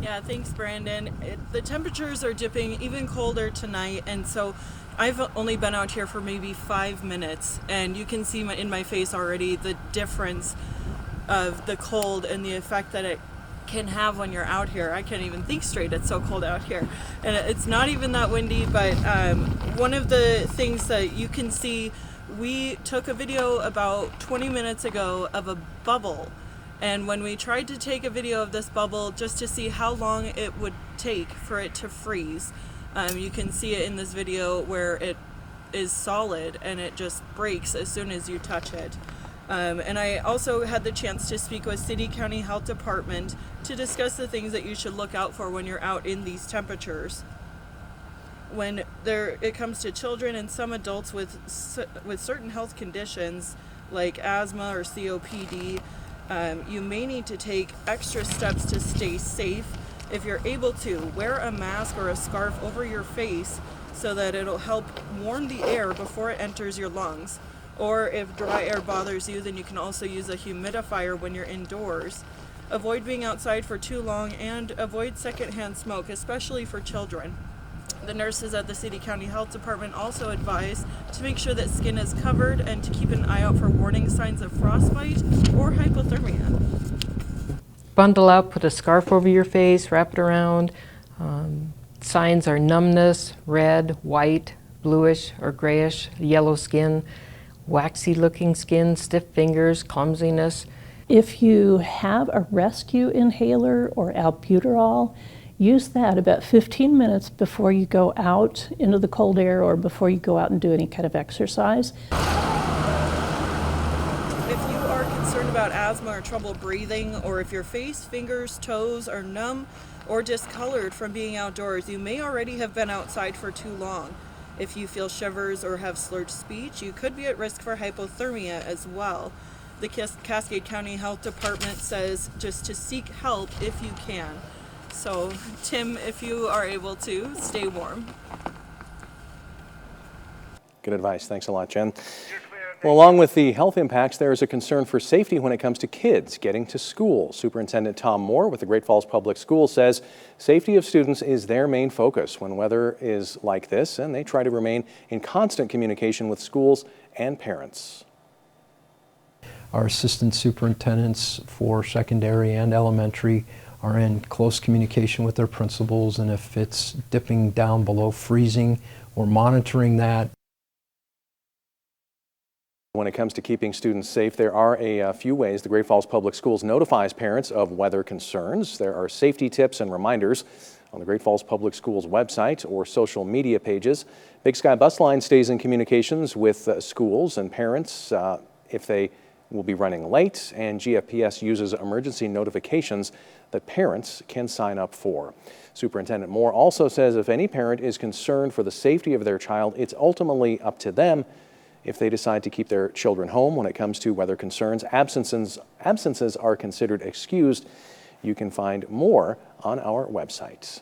Yeah, thanks, Brandon. The temperatures are dipping even colder tonight, and so I've only been out here for maybe 5 minutes, and you can see in my face already the difference of the cold and the effect that it can have when you're out here. I can't even think straight, it's so cold out here. And it's not even that windy, but one of the things that you can see, we took a video about 20 minutes ago of a bubble. And when we tried to take a video of this bubble just to see how long it would take for it to freeze, you can see it in this video where it is solid and it just breaks as soon as you touch it. And I also had the chance to speak with City County Health Department to discuss the things that you should look out for when you're out in these temperatures. When it comes to children and some adults with certain health conditions like asthma or COPD, you may need to take extra steps to stay safe. If you're able to, wear a mask or a scarf over your face so that it'll help warm the air before it enters your lungs. Or if dry air bothers you, then you can also use a humidifier when you're indoors. Avoid being outside for too long and avoid secondhand smoke, especially for children. The nurses at the City County Health Department also advise to make sure that skin is covered and to keep an eye out for warning signs of frostbite or hypothermia. Bundle up, put a scarf over your face, wrap it around. Signs are numbness, red, white, bluish or grayish, yellow skin, waxy looking skin, stiff fingers, clumsiness. If you have a rescue inhaler or albuterol, use that about 15 minutes before you go out into the cold air or before you go out and do any kind of exercise. If you are concerned about asthma or trouble breathing, or if your face, fingers, toes are numb or discolored from being outdoors, you may already have been outside for too long. If you feel shivers or have slurred speech, you could be at risk for hypothermia as well. The Cascade County Health Department says just to seek help if you can. So, Tim, if you are able to, stay warm. Good advice. Thanks a lot, Jen. Well, along with the health impacts, there is a concern for safety when it comes to kids getting to school. Superintendent Tom Moore with the Great Falls Public Schools says safety of students is their main focus when weather is like this, and they try to remain in constant communication with schools and parents. Our assistant superintendents for secondary and elementary are in close communication with their principals, and if it's dipping down below freezing, we're monitoring that. When it comes to keeping students safe, there are a few ways the Great Falls Public Schools notifies parents of weather concerns. There are safety tips and reminders on the Great Falls Public Schools website or social media pages. Big Sky Bus Line stays in communications with schools and parents if they will be running late, and GFPS uses emergency notifications that parents can sign up for. Superintendent Moore also says if any parent is concerned for the safety of their child, it's ultimately up to them if they decide to keep their children home. When it comes to weather concerns, absences are considered excused. You can find more on our website.